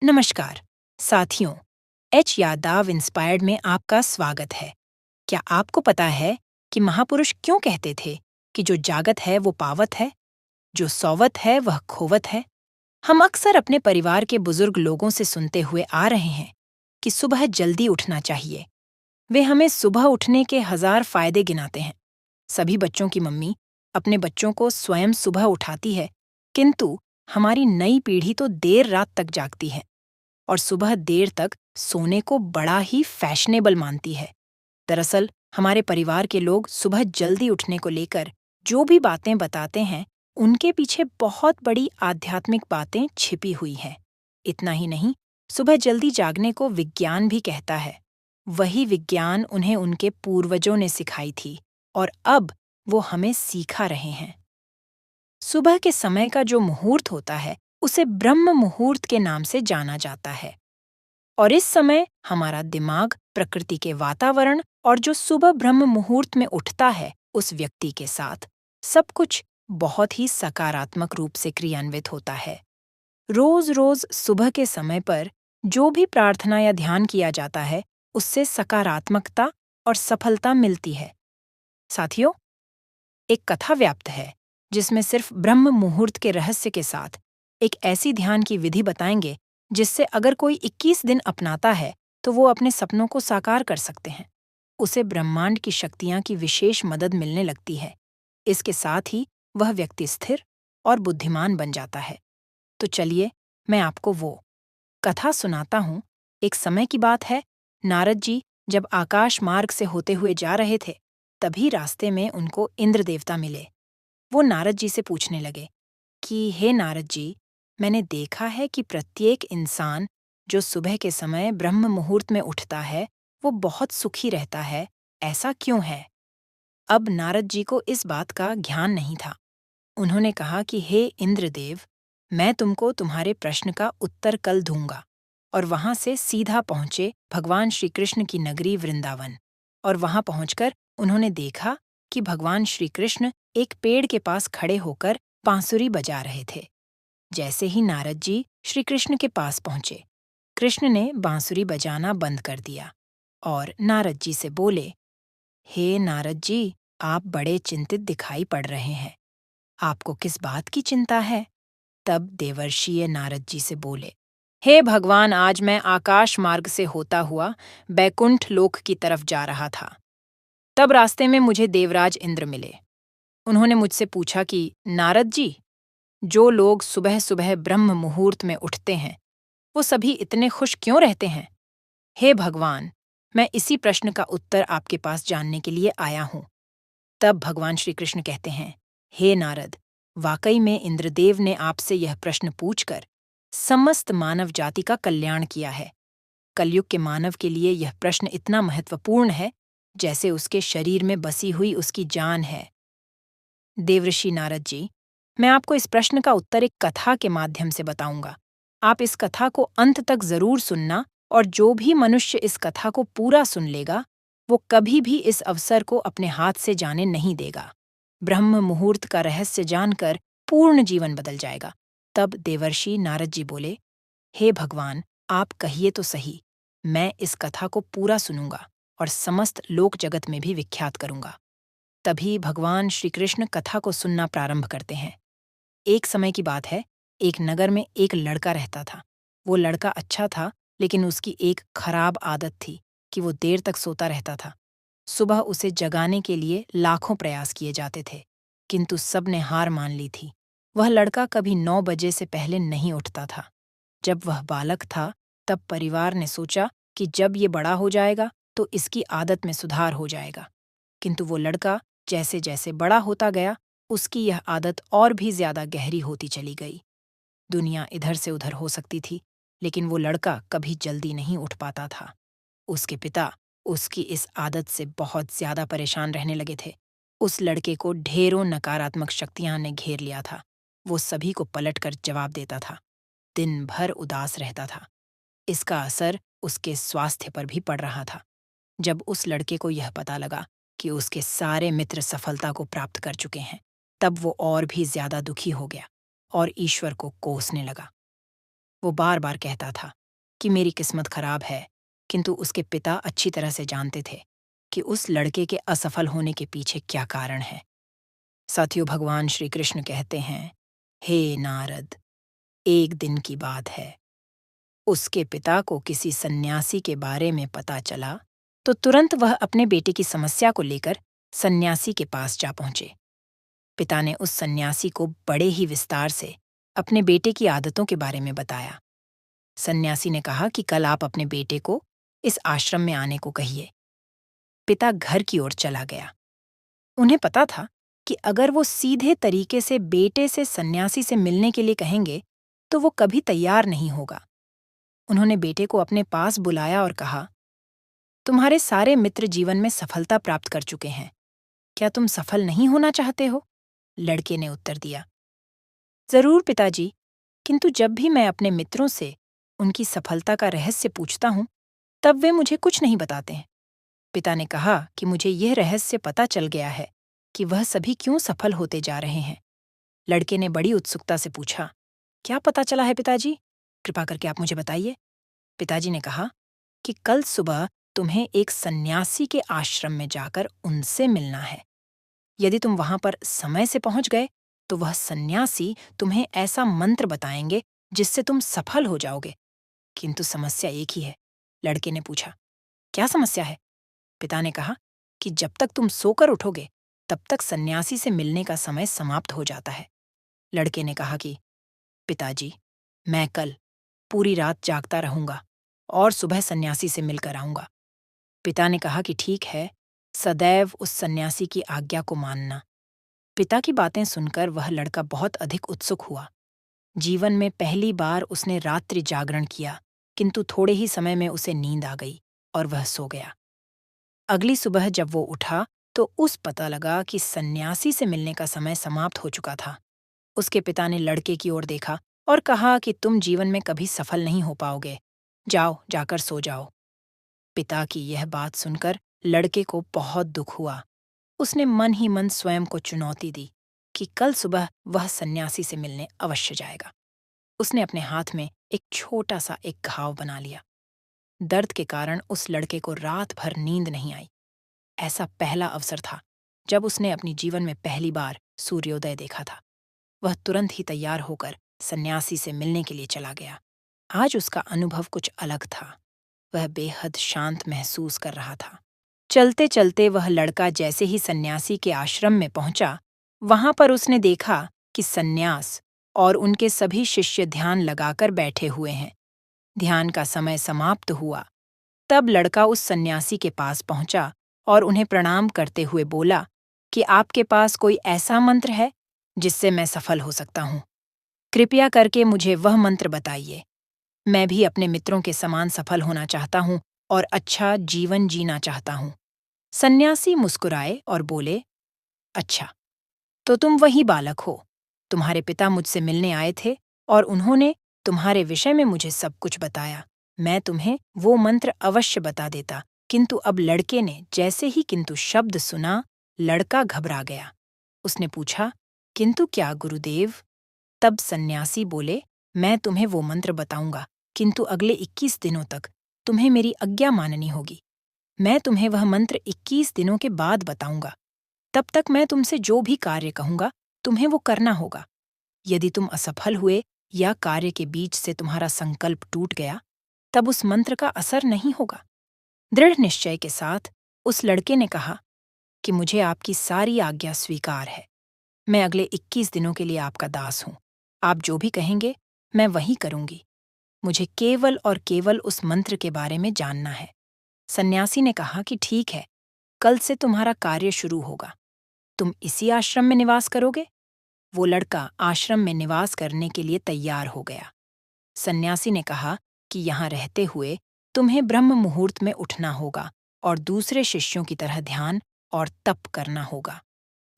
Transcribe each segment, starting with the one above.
नमस्कार साथियों, H Yadav inspired में आपका स्वागत है। क्या आपको पता है कि महापुरुष क्यों कहते थे कि जो जागत है वो पावत है, जो सोवत है वह खोवत है? हम अक्सर अपने परिवार के बुजुर्ग लोगों से सुनते हुए आ रहे हैं कि सुबह जल्दी उठना चाहिए। वे हमें सुबह उठने के 1000 फायदे गिनाते हैं। सभी बच्चों की मम्मी अपने बच्चों को स्वयं सुबह उठाती है, किंतु हमारी नई पीढ़ी तो देर रात तक जागती है और सुबह देर तक सोने को बड़ा ही फैशनेबल मानती है। दरअसल हमारे परिवार के लोग सुबह जल्दी उठने को लेकर जो भी बातें बताते हैं, उनके पीछे बहुत बड़ी आध्यात्मिक बातें छिपी हुई हैं। इतना ही नहीं, सुबह जल्दी जागने को विज्ञान भी कहता है। वही विज्ञान उन्हें उनके पूर्वजों ने सिखाई थी और अब वो हमें सिखा रहे हैं। सुबह के समय का जो मुहूर्त होता है, उसे ब्रह्म मुहूर्त के नाम से जाना जाता है। और इस समय हमारा दिमाग, प्रकृति के वातावरण और जो सुबह ब्रह्म मुहूर्त में उठता है, उस व्यक्ति के साथ सब कुछ बहुत ही सकारात्मक रूप से क्रियान्वित होता है। रोज रोज सुबह के समय पर जो भी प्रार्थना या ध्यान किया जाता है, उससे सकारात्मकता और सफलता मिलती है। साथियों, एक कथा व्याप्त है जिसमें सिर्फ ब्रह्म मुहूर्त के रहस्य के साथ एक ऐसी ध्यान की विधि बताएंगे जिससे अगर कोई 21 दिन अपनाता है तो वो अपने सपनों को साकार कर सकते हैं। उसे ब्रह्मांड की शक्तियां की विशेष मदद मिलने लगती है। इसके साथ ही वह व्यक्ति स्थिर और बुद्धिमान बन जाता है। तो चलिए, मैं आपको वो कथा सुनाता हूँ। एक समय की बात है, नारद जी जब आकाश मार्ग से होते हुए जा रहे थे, तभी रास्ते में उनको इंद्र देवता मिले। वो नारद जी से पूछने लगे कि हे नारद जी, मैंने देखा है कि प्रत्येक इंसान जो सुबह के समय ब्रह्म मुहूर्त में उठता है, वो बहुत सुखी रहता है। ऐसा क्यों है? अब नारद जी को इस बात का ज्ञान नहीं था। उन्होंने कहा कि हे इंद्रदेव, मैं तुमको तुम्हारे प्रश्न का उत्तर कल दूंगा। और वहां से सीधा पहुंचे भगवान श्री कृष्ण की नगरी वृंदावन। और वहां पहुंचकर उन्होंने देखा कि भगवान श्री कृष्ण एक पेड़ के पास खड़े होकर बांसुरी बजा रहे थे। जैसे ही नारद जी श्री कृष्ण के पास पहुंचे, कृष्ण ने बांसुरी बजाना बंद कर दिया और नारद जी से बोले, हे नारद जी, आप बड़े चिंतित दिखाई पड़ रहे हैं। आपको किस बात की चिंता है? तब देवर्षि नारद जी से बोले, हे भगवान, आज मैं आकाश मार्ग से होता हुआ बैकुंठ लोक की तरफ जा रहा था। तब रास्ते में मुझे देवराज इंद्र मिले। उन्होंने मुझसे पूछा कि नारद जी, जो लोग सुबह सुबह ब्रह्म मुहूर्त में उठते हैं, वो सभी इतने खुश क्यों रहते हैं? हे भगवान, मैं इसी प्रश्न का उत्तर आपके पास जानने के लिए आया हूँ। तब भगवान श्री कृष्ण कहते हैं, हे नारद, वाकई में इंद्रदेव ने आपसे यह प्रश्न पूछकर समस्त मानव जाति का कल्याण किया है। कलयुग के मानव के लिए यह प्रश्न इतना महत्वपूर्ण है जैसे उसके शरीर में बसी हुई उसकी जान है। देवऋषि नारद जी, मैं आपको इस प्रश्न का उत्तर एक कथा के माध्यम से बताऊंगा। आप इस कथा को अंत तक जरूर सुनना, और जो भी मनुष्य इस कथा को पूरा सुन लेगा, वो कभी भी इस अवसर को अपने हाथ से जाने नहीं देगा। ब्रह्म मुहूर्त का रहस्य जानकर पूर्ण जीवन बदल जाएगा। तब देवर्षि नारद जी बोले, हे भगवान, आप कहिए तो सही, मैं इस कथा को पूरा सुनूंगा और समस्त लोक जगत में भी विख्यात करूंगा। तभी भगवान श्री कृष्ण कथा को सुनना प्रारंभ करते हैं। एक समय की बात है, एक नगर में एक लड़का रहता था। वो लड़का अच्छा था, लेकिन उसकी एक खराब आदत थी कि वो देर तक सोता रहता था। सुबह उसे जगाने के लिए लाखों प्रयास किए जाते थे, किंतु सबने हार मान ली थी। वह लड़का कभी 9 बजे से पहले नहीं उठता था। जब वह बालक था, तब परिवार ने सोचा कि जब ये बड़ा हो जाएगा तो इसकी आदत में सुधार हो जाएगा। किंतु वो लड़का जैसे जैसे बड़ा होता गया, उसकी यह आदत और भी ज्यादा गहरी होती चली गई। दुनिया इधर से उधर हो सकती थी, लेकिन वो लड़का कभी जल्दी नहीं उठ पाता था। उसके पिता उसकी इस आदत से बहुत ज्यादा परेशान रहने लगे थे। उस लड़के को ढेरों नकारात्मक शक्तियां ने घेर लिया था। वो सभी को पलटकर जवाब देता था, दिन भर उदास रहता था। इसका असर उसके स्वास्थ्य पर भी पड़ रहा था। जब उस लड़के को यह पता लगा कि उसके सारे मित्र सफलता को प्राप्त कर चुके हैं, तब वो और भी ज्यादा दुखी हो गया और ईश्वर को कोसने लगा। वो बार बार कहता था कि मेरी किस्मत खराब है, किंतु उसके पिता अच्छी तरह से जानते थे कि उस लड़के के असफल होने के पीछे क्या कारण है। साथियों, भगवान श्री कृष्ण कहते हैं, हे नारद, एक दिन की बात है, उसके पिता को किसी सन्यासी के बारे में पता चला तो तुरंत वह अपने बेटे की समस्या को लेकर सन्यासी के पास जा पहुंचे। पिता ने उस सन्यासी को बड़े ही विस्तार से अपने बेटे की आदतों के बारे में बताया। सन्यासी ने कहा कि कल आप अपने बेटे को इस आश्रम में आने को कहिए। पिता घर की ओर चला गया। उन्हें पता था कि अगर वो सीधे तरीके से बेटे से सन्यासी से मिलने के लिए कहेंगे तो वो कभी तैयार नहीं होगा। उन्होंने बेटे को अपने पास बुलाया और कहा, तुम्हारे सारे मित्र जीवन में सफलता प्राप्त कर चुके हैं, क्या तुम सफल नहीं होना चाहते हो? लड़के ने उत्तर दिया, जरूर पिताजी, किंतु जब भी मैं अपने मित्रों से उनकी सफलता का रहस्य पूछता हूं तब वे मुझे कुछ नहीं बताते हैं। पिता ने कहा कि मुझे यह रहस्य पता चल गया है कि वह सभी क्यों सफल होते जा रहे हैं। लड़के ने बड़ी उत्सुकता से पूछा, क्या पता चला है पिताजी? कृपा करके आप मुझे बताइए। पिताजी ने कहा कि कल सुबह तुम्हें एक सन्यासी के आश्रम में जाकर उनसे मिलना है। यदि तुम वहां पर समय से पहुंच गए तो वह सन्यासी तुम्हें ऐसा मंत्र बताएंगे जिससे तुम सफल हो जाओगे। किंतु समस्या एक ही है। लड़के ने पूछा, क्या समस्या है? पिता ने कहा कि जब तक तुम सोकर उठोगे तब तक सन्यासी से मिलने का समय समाप्त हो जाता है। लड़के ने कहा कि पिताजी, मैं कल पूरी रात जागता रहूंगा और सुबह सन्यासी से मिलकर आऊंगा। पिता ने कहा कि ठीक है, सदैव उस सन्यासी की आज्ञा को मानना। पिता की बातें सुनकर वह लड़का बहुत अधिक उत्सुक हुआ। जीवन में पहली बार उसने रात्रि जागरण किया, किंतु थोड़े ही समय में उसे नींद आ गई और वह सो गया। अगली सुबह जब वो उठा तो उस पता लगा कि सन्यासी से मिलने का समय समाप्त हो चुका था। उसके पिता ने लड़के की ओर देखा और कहा कि तुम जीवन में कभी सफल नहीं हो पाओगे, जाओ जाकर सो जाओ। पिता की यह बात सुनकर लड़के को बहुत दुख हुआ। उसने मन ही मन स्वयं को चुनौती दी कि कल सुबह वह सन्यासी से मिलने अवश्य जाएगा। उसने अपने हाथ में एक छोटा सा एक घाव बना लिया। दर्द के कारण उस लड़के को रात भर नींद नहीं आई। ऐसा पहला अवसर था जब उसने अपनी जीवन में पहली बार सूर्योदय देखा था। वह तुरंत ही तैयार होकर सन्यासी से मिलने के लिए चला गया। आज उसका अनुभव कुछ अलग था। वह बेहद शांत महसूस कर रहा था। चलते चलते वह लड़का जैसे ही सन्यासी के आश्रम में पहुंचा, वहां पर उसने देखा कि सन्यास और उनके सभी शिष्य ध्यान लगाकर बैठे हुए हैं। ध्यान का समय समाप्त हुआ। तब लड़का उस सन्यासी के पास पहुंचा और उन्हें प्रणाम करते हुए बोला कि आपके पास कोई ऐसा मंत्र है जिससे मैं सफल हो सकता हूँ? कृपया करके मुझे वह मंत्र बताइए। मैं भी अपने मित्रों के समान सफल होना चाहता हूँ और अच्छा जीवन जीना चाहता हूँ। सन्यासी मुस्कुराए और बोले, अच्छा, तो तुम वही बालक हो। तुम्हारे पिता मुझसे मिलने आए थे और उन्होंने तुम्हारे विषय में मुझे सब कुछ बताया। मैं तुम्हें वो मंत्र अवश्य बता देता, किंतु अब लड़के ने जैसे ही किंतु शब्द सुना, लड़का घबरा गया। उसने पूछा, किंतु क्या गुरुदेव? तब सन्यासी बोले, मैं तुम्हें वो मंत्र बताऊंगा, किंतु अगले 21 दिनों तक तुम्हें मेरी आज्ञा माननी होगी। मैं तुम्हें वह मंत्र 21 दिनों के बाद बताऊंगा। तब तक मैं तुमसे जो भी कार्य कहूंगा तुम्हें वो करना होगा। यदि तुम असफल हुए या कार्य के बीच से तुम्हारा संकल्प टूट गया, तब उस मंत्र का असर नहीं होगा। दृढ़ निश्चय के साथ उस लड़के ने कहा कि मुझे आपकी सारी आज्ञा स्वीकार है। मैं अगले 21 दिनों के लिए आपका दास हूँ। आप जो भी कहेंगे मैं वही करूंगी। मुझे केवल और केवल उस मंत्र के बारे में जानना है। सन्यासी ने कहा कि ठीक है, कल से तुम्हारा कार्य शुरू होगा। तुम इसी आश्रम में निवास करोगे? वो लड़का आश्रम में निवास करने के लिए तैयार हो गया। सन्यासी ने कहा कि यहाँ रहते हुए तुम्हें ब्रह्म मुहूर्त में उठना होगा और दूसरे शिष्यों की तरह ध्यान और तप करना होगा।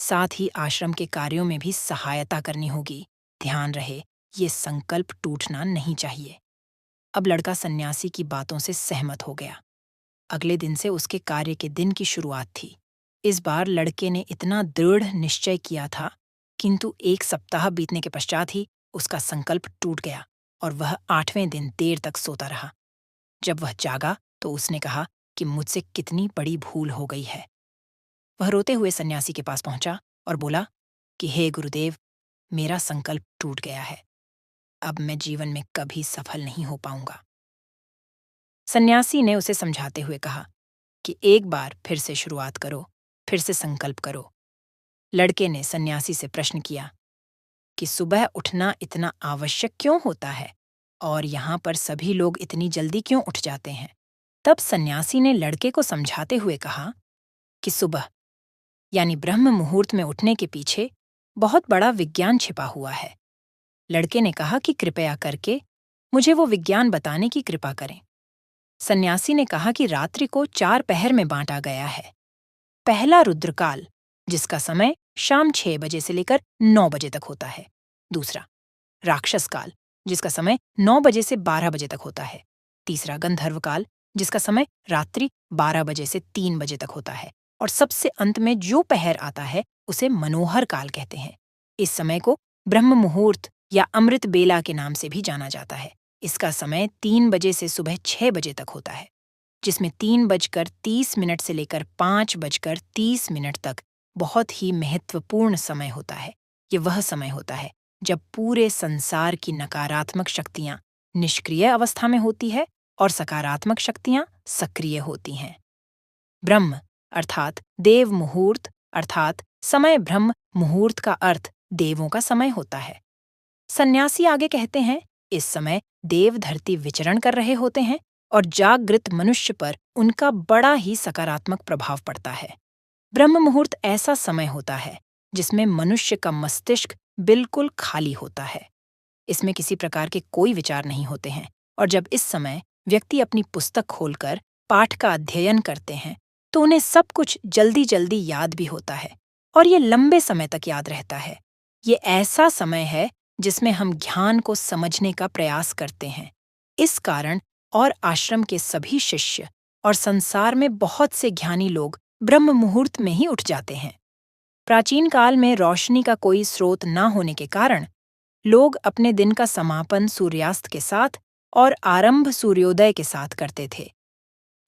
साथ ही आश्रम के कार्यों में भी सहायता करनी होगी। ध्यान रहे, ये संकल्प टूटना नहीं चाहिए। अब लड़का सन्यासी की बातों से सहमत हो गया। अगले दिन से उसके कार्य के दिन की शुरुआत थी। इस बार लड़के ने इतना दृढ़ निश्चय किया था, किंतु 1 सप्ताह बीतने के पश्चात ही उसका संकल्प टूट गया। और वह 8वें दिन देर तक सोता रहा। जब वह जागा तो उसने कहा कि मुझसे कितनी बड़ी भूल हो गई है। वह रोते हुए सन्यासी के पास पहुंचा और बोला कि हे गुरुदेव, मेरा संकल्प टूट गया है। अब मैं जीवन में कभी सफल नहीं हो पाऊंगा। सन्यासी ने उसे समझाते हुए कहा कि एक बार फिर से शुरुआत करो, फिर से संकल्प करो। लड़के ने सन्यासी से प्रश्न किया कि सुबह उठना इतना आवश्यक क्यों होता है और यहाँ पर सभी लोग इतनी जल्दी क्यों उठ जाते हैं। तब सन्यासी ने लड़के को समझाते हुए कहा कि सुबह यानी ब्रह्म मुहूर्त में उठने के पीछे बहुत बड़ा विज्ञान छिपा हुआ है। लड़के ने कहा कि कृपया करके मुझे वो विज्ञान बताने की कृपा करें। सन्यासी ने कहा कि रात्रि को 4 पहर में बांटा गया है। पहला रुद्रकाल, जिसका समय शाम 6 बजे से लेकर 9 बजे तक होता है। दूसरा राक्षस काल, जिसका समय 9 बजे से 12 बजे तक होता है। तीसरा गंधर्व काल, जिसका समय रात्रि 12 बजे से 3 बजे तक होता है। और सबसे अंत में जो पहर आता है उसे मनोहर काल कहते हैं। इस समय को ब्रह्म मुहूर्त या अमृत बेला के नाम से भी जाना जाता है। इसका समय 3 बजे से सुबह 6 बजे तक होता है, जिसमें 3:30 से लेकर 5:30 तक बहुत ही महत्वपूर्ण समय होता है। ये वह समय होता है जब पूरे संसार की नकारात्मक शक्तियां निष्क्रिय अवस्था में होती है और सकारात्मक शक्तियां सक्रिय होती हैं। ब्रह्म अर्थात देव मुहूर्त अर्थात समय ब्रह्म मुहूर्त का अर्थ देवों का समय होता है। सन्यासी आगे कहते हैं, इस समय देव धरती विचरण कर रहे होते हैं और जागृत मनुष्य पर उनका बड़ा ही सकारात्मक प्रभाव पड़ता है। ब्रह्म मुहूर्त ऐसा समय होता है जिसमें मनुष्य का मस्तिष्क बिल्कुल खाली होता है। इसमें किसी प्रकार के कोई विचार नहीं होते हैं और जब इस समय व्यक्ति अपनी पुस्तक खोलकर पाठ का अध्ययन करते हैं तो उन्हें सब कुछ जल्दी जल्दी याद भी होता है और ये लंबे समय तक याद रहता है। ये ऐसा समय है जिसमें हम ज्ञान को समझने का प्रयास करते हैं। इस कारण और आश्रम के सभी शिष्य और संसार में बहुत से ज्ञानी लोग ब्रह्म मुहूर्त में ही उठ जाते हैं। प्राचीन काल में रोशनी का कोई स्रोत न होने के कारण लोग अपने दिन का समापन सूर्यास्त के साथ और आरंभ सूर्योदय के साथ करते थे।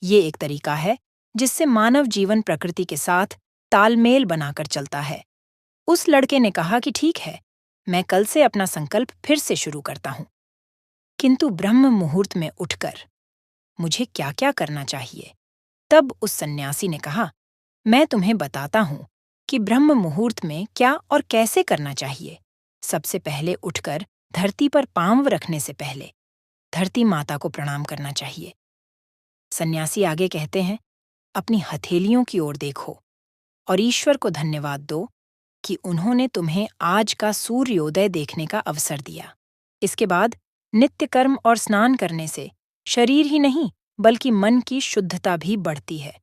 ये एक तरीका है जिससे मानव जीवन प्रकृति के साथ तालमेल बनाकर चलता है। उस लड़के ने कहा कि ठीक है, मैं कल से अपना संकल्प फिर से शुरू करता हूँ। किंतु ब्रह्म मुहूर्त में उठकर मुझे क्या-क्या करना चाहिए? तब उस सन्यासी ने कहा, मैं तुम्हें बताता हूँ कि ब्रह्म मुहूर्त में क्या और कैसे करना चाहिए। सबसे पहले उठकर धरती पर पांव रखने से पहले धरती माता को प्रणाम करना चाहिए। सन्यासी आगे कहते हैं, अपनी हथेलियों की ओर देखो और ईश्वर को धन्यवाद दो कि उन्होंने तुम्हें आज का सूर्योदय देखने का अवसर दिया। इसके बाद नित्य कर्म और स्नान करने से शरीर ही नहीं बल्कि मन की शुद्धता भी बढ़ती है।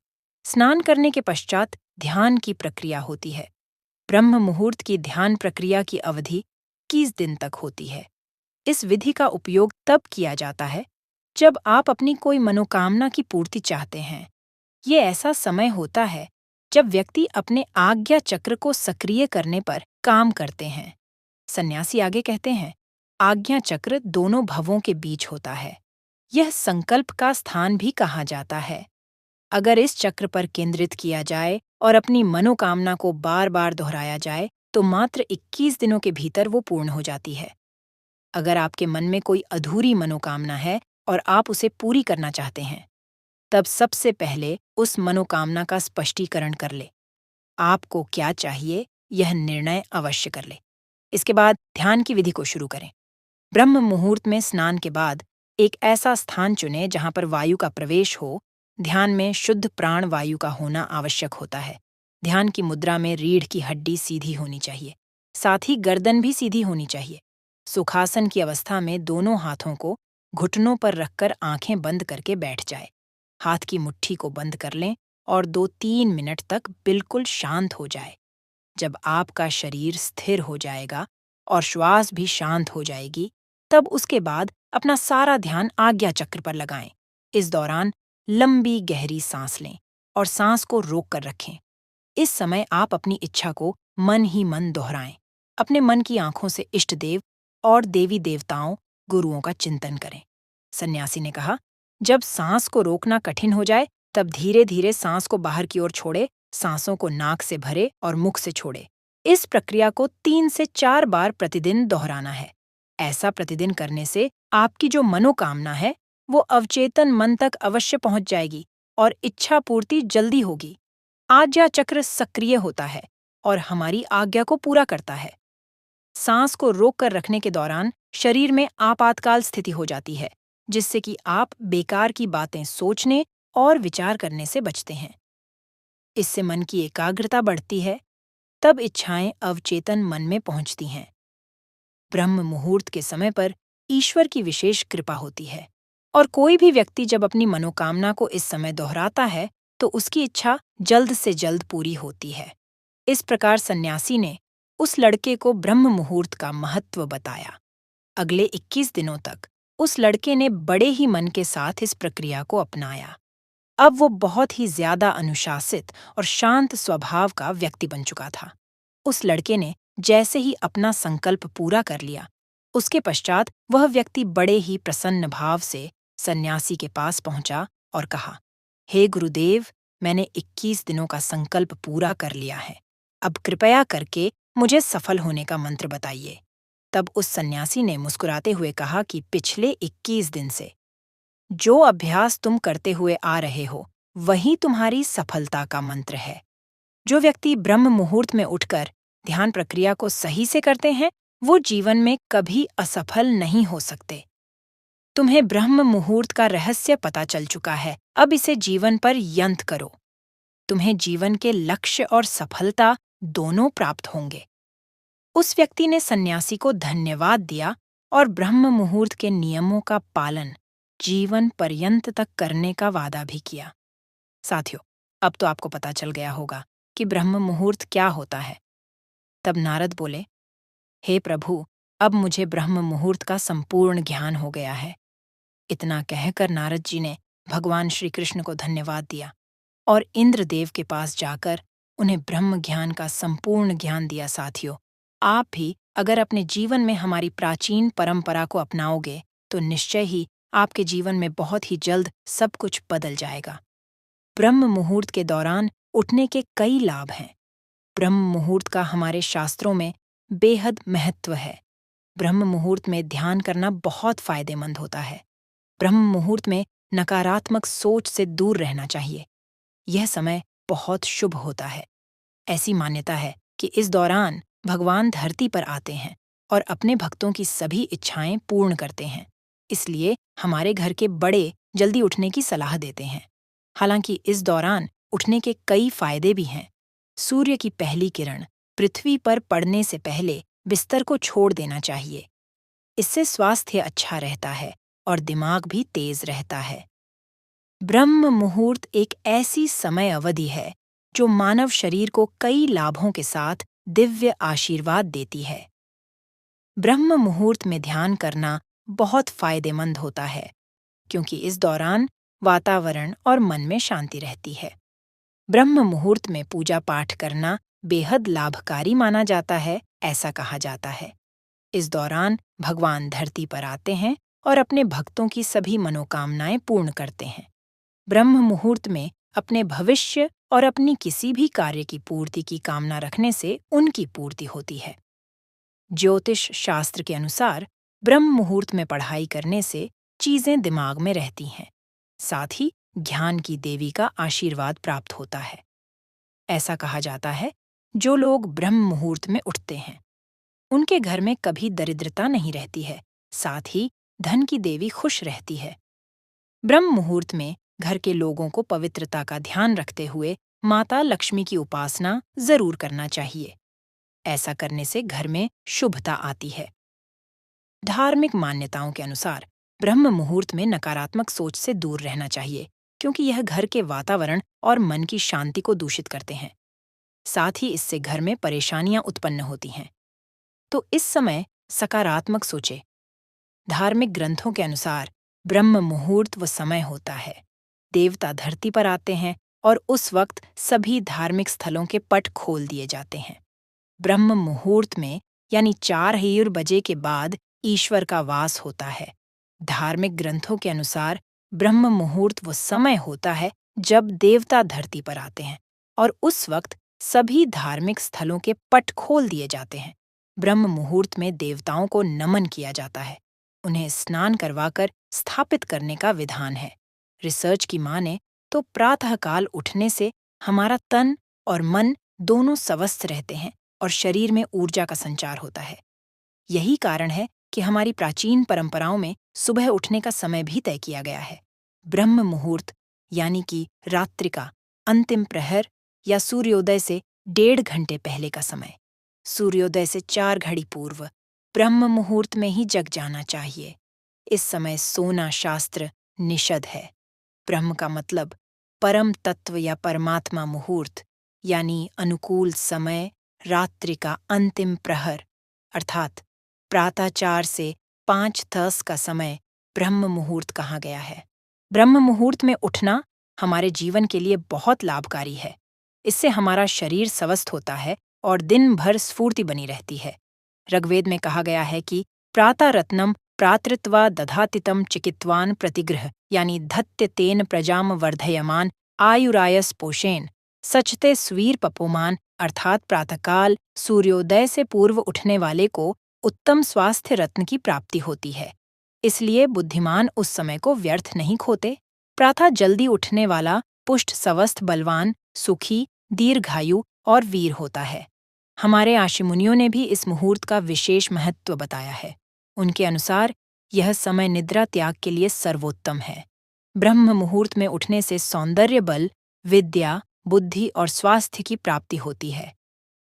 स्नान करने के पश्चात ध्यान की प्रक्रिया होती है। ब्रह्म मुहूर्त की ध्यान प्रक्रिया की अवधि 21 दिन तक होती है। इस विधि का उपयोग तब किया जाता है जब आप अपनी कोई मनोकामना की पूर्ति चाहते हैं। ये ऐसा समय होता है जब व्यक्ति अपने आज्ञा चक्र को सक्रिय करने पर काम करते हैं। सन्यासी आगे कहते हैं, आज्ञा चक्र दोनों भवों के बीच होता है। यह संकल्प का स्थान भी कहा जाता है। अगर इस चक्र पर केंद्रित किया जाए और अपनी मनोकामना को बार बार दोहराया जाए तो मात्र 21 दिनों के भीतर वो पूर्ण हो जाती है। अगर आपके मन में कोई अधूरी मनोकामना है और आप उसे पूरी करना चाहते हैं, तब सबसे पहले उस मनोकामना का स्पष्टीकरण कर ले। आपको क्या चाहिए, यह निर्णय अवश्य कर ले। इसके बाद ध्यान की विधि को शुरू करें। ब्रह्म मुहूर्त में स्नान के बाद एक ऐसा स्थान चुनें जहां पर वायु का प्रवेश हो। ध्यान में शुद्ध प्राण वायु का होना आवश्यक होता है। ध्यान की मुद्रा में रीढ़ की हड्डी सीधी होनी चाहिए, साथ ही गर्दन भी सीधी होनी चाहिए। सुखासन की अवस्था में दोनों हाथों को घुटनों पर रखकर आंखें बंद करके बैठ जाए। हाथ की मुट्ठी को बंद कर लें और 2-3 मिनट तक बिल्कुल शांत हो जाए। जब आपका शरीर स्थिर हो जाएगा और श्वास भी शांत हो जाएगी, तब उसके बाद अपना सारा ध्यान आज्ञा चक्र पर लगाएं। इस दौरान लंबी गहरी सांस लें और सांस को रोक कर रखें। इस समय आप अपनी इच्छा को मन ही मन दोहराएं। अपने मन की आंखों से इष्ट देव और देवी देवताओं गुरुओं का चिंतन करें। सन्यासी ने कहा, जब सांस को रोकना कठिन हो जाए तब धीरे धीरे सांस को बाहर की ओर छोड़े, सांसों को नाक से भरे और मुख से छोड़े। इस प्रक्रिया को 3 से 4 बार प्रतिदिन दोहराना है। ऐसा प्रतिदिन करने से आपकी जो मनोकामना है वो अवचेतन मन तक अवश्य पहुंच जाएगी और इच्छा पूर्ति जल्दी होगी। आज्ञा चक्र सक्रिय होता है और हमारी आज्ञा को पूरा करता है। सांस को रोक कर रखने के दौरान शरीर में आपातकाल स्थिति हो जाती है, जिससे कि आप बेकार की बातें सोचने और विचार करने से बचते हैं। इससे मन की एकाग्रता बढ़ती है, तब इच्छाएं अवचेतन मन में पहुंचती हैं। ब्रह्म मुहूर्त के समय पर ईश्वर की विशेष कृपा होती है और कोई भी व्यक्ति जब अपनी मनोकामना को इस समय दोहराता है तो उसकी इच्छा जल्द से जल्द पूरी होती है। इस प्रकार सन्यासी ने उस लड़के को ब्रह्म मुहूर्त का महत्व बताया। अगले 21 दिनों तक उस लड़के ने बड़े ही मन के साथ इस प्रक्रिया को अपनाया। अब वो बहुत ही ज्यादा अनुशासित और शांत स्वभाव का व्यक्ति बन चुका था। उस लड़के ने जैसे ही अपना संकल्प पूरा कर लिया, उसके पश्चात वह व्यक्ति बड़े ही प्रसन्न भाव से सन्यासी के पास पहुंचा और कहा, हे गुरुदेव, मैंने 21 दिनों का संकल्प पूरा कर लिया है। अब कृपया करके मुझे सफल होने का मंत्र बताइए। तब उस सन्यासी ने मुस्कुराते हुए कहा कि पिछले 21 दिन से जो अभ्यास तुम करते हुए आ रहे हो, वही तुम्हारी सफलता का मंत्र है। जो व्यक्ति ब्रह्म मुहूर्त में उठकर ध्यान प्रक्रिया को सही से करते हैं, वो जीवन में कभी असफल नहीं हो सकते। तुम्हें ब्रह्म मुहूर्त का रहस्य पता चल चुका है, अब इसे जीवन पर यंत्र करो। तुम्हें जीवन के लक्ष्य और सफलता दोनों प्राप्त होंगे। उस व्यक्ति ने सन्यासी को धन्यवाद दिया और ब्रह्म मुहूर्त के नियमों का पालन जीवन पर्यंत तक करने का वादा भी किया। साथियों, अब तो आपको पता चल गया होगा कि ब्रह्म मुहूर्त क्या होता है। तब नारद बोले, हे प्रभु, अब मुझे ब्रह्म मुहूर्त का संपूर्ण ज्ञान हो गया है। इतना कहकर नारद जी ने भगवान श्री कृष्ण को धन्यवाद दिया और इंद्रदेव के पास जाकर उन्हें ब्रह्म ज्ञान का संपूर्ण ज्ञान दिया। साथियों, आप भी अगर अपने जीवन में हमारी प्राचीन परंपरा को अपनाओगे तो निश्चय ही आपके जीवन में बहुत ही जल्द सब कुछ बदल जाएगा। ब्रह्म मुहूर्त के दौरान उठने के कई लाभ हैं। ब्रह्म मुहूर्त का हमारे शास्त्रों में बेहद महत्व है। ब्रह्म मुहूर्त में ध्यान करना बहुत फायदेमंद होता है। ब्रह्म मुहूर्त में नकारात्मक सोच से दूर रहना चाहिए। यह समय बहुत शुभ होता है। ऐसी मान्यता है कि इस दौरान भगवान धरती पर आते हैं और अपने भक्तों की सभी इच्छाएं पूर्ण करते हैं। इसलिए हमारे घर के बड़े जल्दी उठने की सलाह देते हैं। हालांकि इस दौरान उठने के कई फायदे भी हैं। सूर्य की पहली किरण पृथ्वी पर पड़ने से पहले बिस्तर को छोड़ देना चाहिए। इससे स्वास्थ्य अच्छा रहता है और दिमाग भी तेज रहता है। ब्रह्म मुहूर्त एक ऐसी समय अवधि है जो मानव शरीर को कई लाभों के साथ दिव्य आशीर्वाद देती है। ब्रह्म मुहूर्त में ध्यान करना बहुत फायदेमंद होता है, क्योंकि इस दौरान वातावरण और मन में शांति रहती है। ब्रह्म मुहूर्त में पूजा पाठ करना बेहद लाभकारी माना जाता है, ऐसा कहा जाता है। इस दौरान भगवान धरती पर आते हैं और अपने भक्तों की सभी मनोकामनाएं पूर्ण करते हैं। ब्रह्म मुहूर्त में अपने भविष्य और अपनी किसी भी कार्य की पूर्ति की कामना रखने से उनकी पूर्ति होती है। ज्योतिष शास्त्र के अनुसार ब्रह्म मुहूर्त में पढ़ाई करने से चीजें दिमाग में रहती हैं, साथ ही ज्ञान की देवी का आशीर्वाद प्राप्त होता है। ऐसा कहा जाता है, जो लोग ब्रह्म मुहूर्त में उठते हैं उनके घर में कभी दरिद्रता नहीं रहती है, साथ ही धन की देवी खुश रहती है। ब्रह्म मुहूर्त में घर के लोगों को पवित्रता का ध्यान रखते हुए माता लक्ष्मी की उपासना जरूर करना चाहिए। ऐसा करने से घर में शुभता आती है। धार्मिक मान्यताओं के अनुसार ब्रह्म मुहूर्त में नकारात्मक सोच से दूर रहना चाहिए, क्योंकि यह घर के वातावरण और मन की शांति को दूषित करते हैं। साथ ही इससे घर में परेशानियां उत्पन्न होती हैं। तो इस समय सकारात्मक सोचें। धार्मिक ग्रंथों के अनुसार ब्रह्म मुहूर्त वो समय होता है, देवता धरती पर आते हैं और उस वक्त सभी धार्मिक स्थलों के पट खोल दिए जाते हैं। ब्रह्म मुहूर्त में यानी 4 बजे के बाद ईश्वर का वास होता है। धार्मिक ग्रंथों के अनुसार ब्रह्म मुहूर्त वो समय होता है जब देवता धरती पर आते हैं और उस वक्त सभी धार्मिक स्थलों के पट खोल दिए जाते हैं। ब्रह्म मुहूर्त में देवताओं को नमन किया जाता है। उन्हें स्नान करवाकर स्थापित करने का विधान है। रिसर्च की माने तो प्रातःकाल उठने से हमारा तन और मन दोनों स्वस्थ रहते हैं और शरीर में ऊर्जा का संचार होता है। यही कारण है कि हमारी प्राचीन परंपराओं में सुबह उठने का समय भी तय किया गया है। ब्रह्म मुहूर्त यानी कि रात्रि का अंतिम प्रहर या सूर्योदय से 1.5 घंटे पहले का समय। सूर्योदय से 4 घड़ी पूर्व ब्रह्म मुहूर्त में ही जग जाना चाहिए। इस समय सोना शास्त्र निषिद्ध है। ब्रह्म का मतलब परम तत्व या परमात्मा मुहूर्त यानी अनुकूल समय, रात्रि का अंतिम प्रहर अर्थात प्रातः 4 से 5:30 का समय ब्रह्म मुहूर्त कहा गया है। ब्रह्म मुहूर्त में उठना हमारे जीवन के लिए बहुत लाभकारी है। इससे हमारा शरीर स्वस्थ होता है और दिन भर स्फूर्ति बनी रहती है। ऋग्वेद में कहा गया है कि प्रातः रत्नम प्रातृत्वा दधातितम चिकित्वान प्रतिगृह यानी धत्य तेन प्रजाम वर्धयमान आयुरायस पोषेण सचते स्वीर पपोमान अर्थात प्रातःकाल सूर्योदय से पूर्व उठने वाले को उत्तम स्वास्थ्य रत्न की प्राप्ति होती है। इसलिए बुद्धिमान उस समय को व्यर्थ नहीं खोते। प्रातः जल्दी उठने वाला पुष्ट स्वस्थ बलवान सुखी दीर्घायु और वीर होता है। हमारे आशिमुनियों ने भी इस मुहूर्त का विशेष महत्व बताया है। उनके अनुसार यह समय निद्रा त्याग के लिए सर्वोत्तम है। ब्रह्म मुहूर्त में उठने से सौंदर्य बल, विद्या, बुद्धि और स्वास्थ्य की प्राप्ति होती है।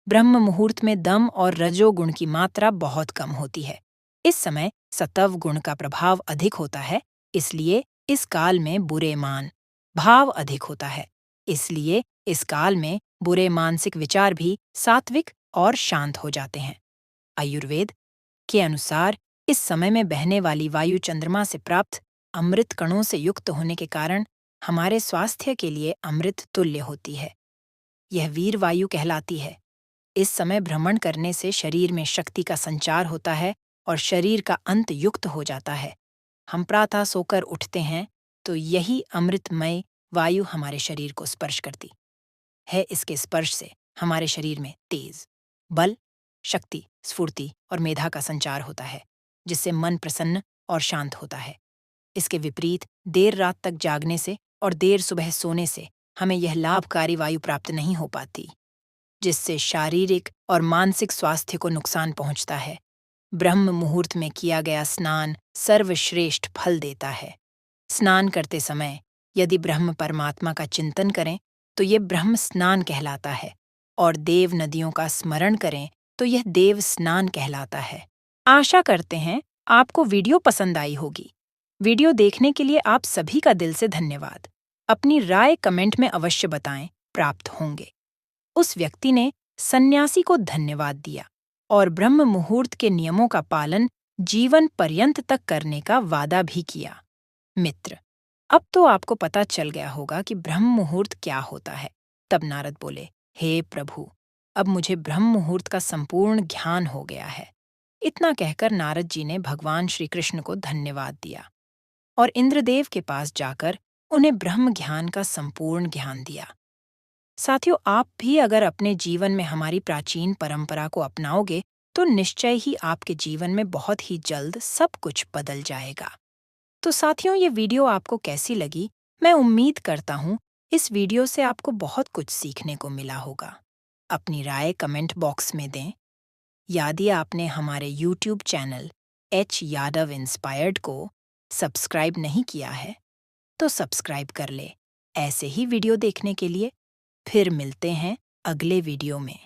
ब्रह्म मुहूर्त में दम और रजोगुण की मात्रा बहुत कम होती है। इस समय सत्व गुण का प्रभाव अधिक होता है, इसलिए इस काल में बुरे मान भाव अधिक होता है। इसलिए इस काल में बुरे मानसिक विचार भी सात्विक और शांत हो जाते हैं। आयुर्वेद के अनुसार इस समय में बहने वाली वायु चंद्रमा से प्राप्त अमृत कणों से युक्त होने के कारण हमारे स्वास्थ्य के लिए अमृत तुल्य होती है। यह वीर वायु कहलाती है। इस समय भ्रमण करने से शरीर में शक्ति का संचार होता है और शरीर का अंत युक्त हो जाता है। हम प्रातः सोकर उठते हैं तो यही अमृतमय वायु हमारे शरीर को स्पर्श करती है। इसके स्पर्श से हमारे शरीर में तेज, बल, शक्ति, स्फूर्ति और मेधा का संचार होता है, जिससे मन प्रसन्न और शांत होता है। इसके विपरीत देर रात तक जागने से और देर सुबह सोने से हमें यह लाभकारी वायु प्राप्त नहीं हो पाती, जिससे शारीरिक और मानसिक स्वास्थ्य को नुकसान पहुंचता है। ब्रह्म मुहूर्त में किया गया स्नान सर्वश्रेष्ठ फल देता है। स्नान करते समय यदि ब्रह्म परमात्मा का चिंतन करें तो यह ब्रह्म स्नान कहलाता है और देव नदियों का स्मरण करें तो यह देव स्नान कहलाता है। आशा करते हैं आपको वीडियो पसंद आई होगी। वीडियो देखने के लिए आप सभी का दिल से धन्यवाद। अपनी राय कमेंट में अवश्य बताएं, प्राप्त होंगे। उस व्यक्ति ने सन्यासी को धन्यवाद दिया और ब्रह्म मुहूर्त के नियमों का पालन जीवन पर्यंत तक करने का वादा भी किया। मित्र, अब तो आपको पता चल गया होगा कि ब्रह्म मुहूर्त क्या होता है। तब नारद बोले, हे प्रभु, अब मुझे ब्रह्म मुहूर्त का संपूर्ण ज्ञान हो गया है। इतना कहकर नारद जी ने भगवान श्री कृष्ण को धन्यवाद दिया और इंद्रदेव के पास जाकर उन्हें ब्रह्म ज्ञान का संपूर्ण ज्ञान दिया। साथियों, आप भी अगर अपने जीवन में हमारी प्राचीन परंपरा को अपनाओगे तो निश्चय ही आपके जीवन में बहुत ही जल्द सब कुछ बदल जाएगा। तो साथियों, ये वीडियो आपको कैसी लगी? मैं उम्मीद करता हूँ इस वीडियो से आपको बहुत कुछ सीखने को मिला होगा। अपनी राय कमेंट बॉक्स में दें। यदि आपने हमारे YouTube channel H Yadav inspired को सब्सक्राइब नहीं किया है तो सब्सक्राइब कर ले ऐसे ही वीडियो देखने के लिए। फिर मिलते हैं अगले वीडियो में।